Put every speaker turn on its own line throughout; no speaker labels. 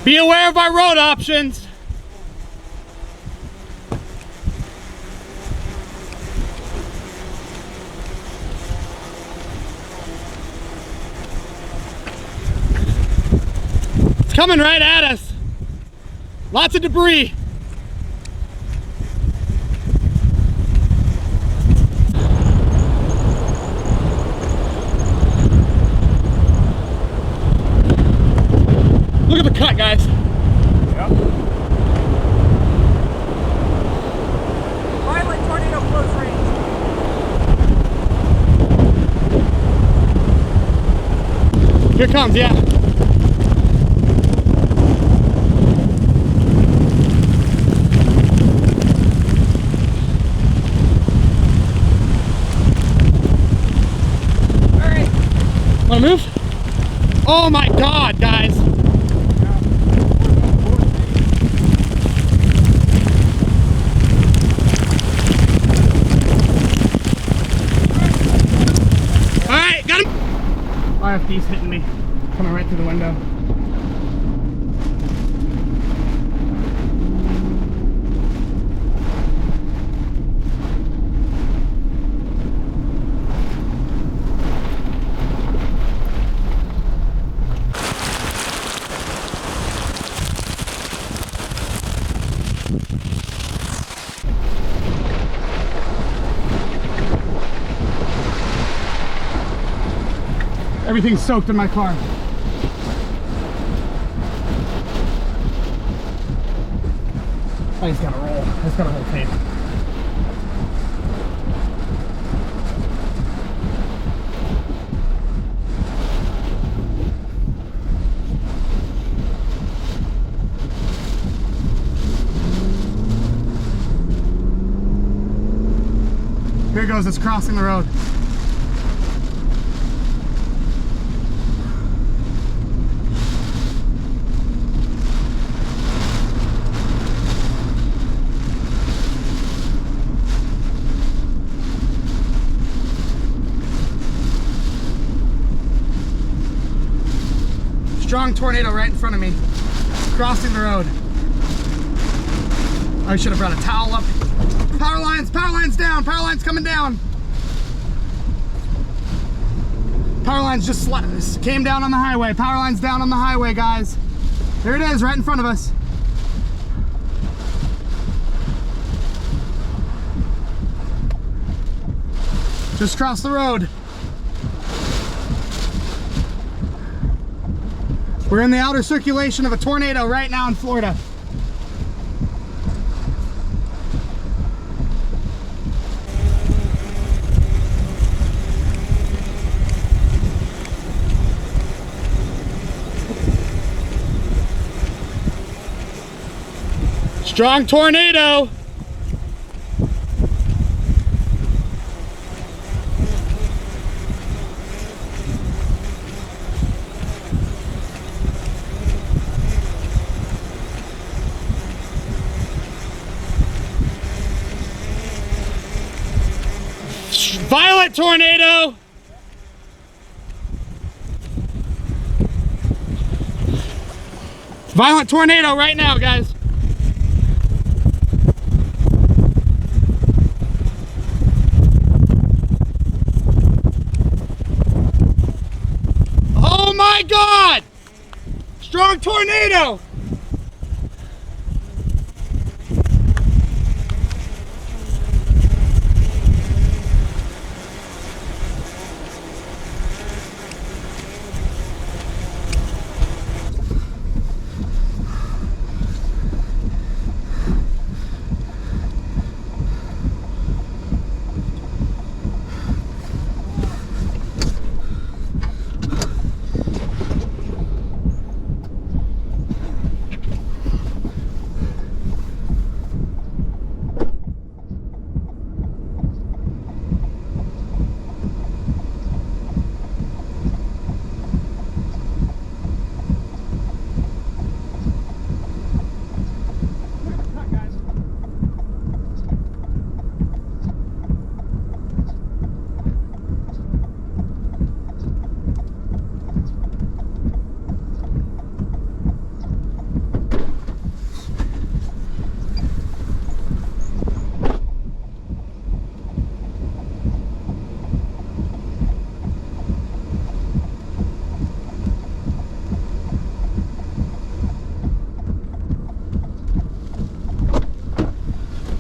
Be aware of our road options. It's coming right at us. Lots of debris. Look at the cut, guys.
Yep. Violent tornado close range.
Here it comes, yeah.
All right.
Wanna move? Oh my God, guys. RFD's hitting me, coming right through the window. Everything's soaked in my car. I just gotta roll. I just gotta roll tape. Here it goes, it's crossing the road. Strong tornado right in front of me, crossing the road. I should have brought a towel up. Power lines down, power lines coming down. Power lines just came down on the highway. Power lines down on the highway, guys. There it is, right in front of us. Just across the road. We're in the outer circulation of a tornado right now in Florida. Strong tornado. Violent tornado. Violent tornado right now, guys. Oh my God! Strong tornado!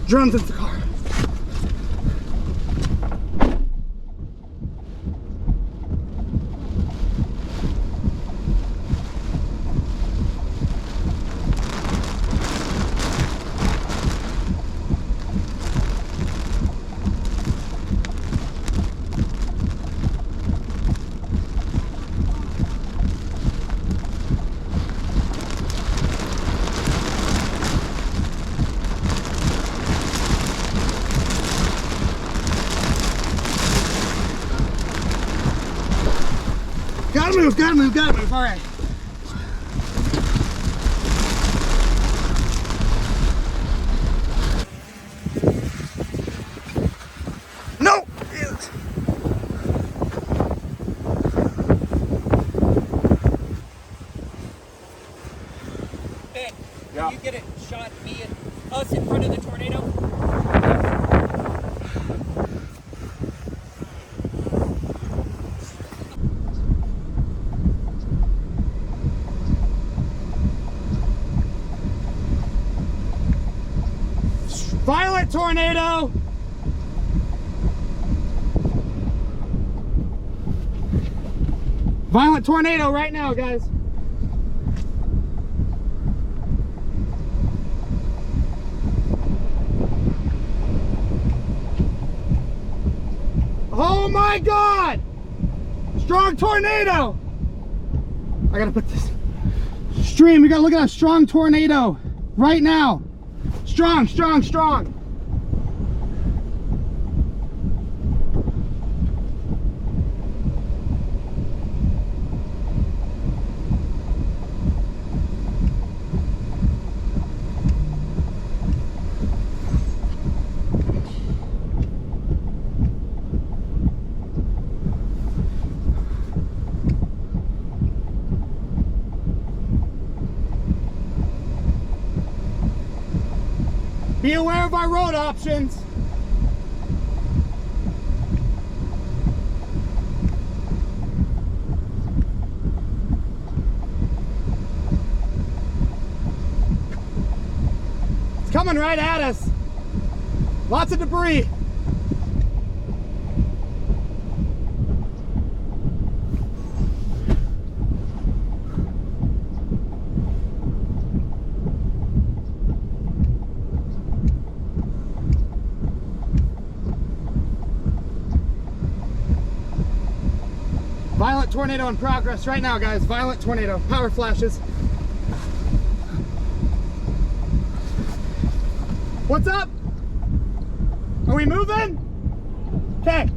Drones in the car. Gotta move, gotta move, gotta move. All right. No! Yes.
Ben,
Yeah.
can you get a shot of me and us in front of the tornado?
Violent tornado! Violent tornado right now, guys. Oh my God! Strong tornado! I gotta put this stream. We gotta look at a strong tornado right now. Strong, strong, strong. Be aware of our road options. It's coming right at us. Lots of debris. Violent tornado in progress right now, guys. Violent tornado. Power flashes. What's up? Are we moving? Okay.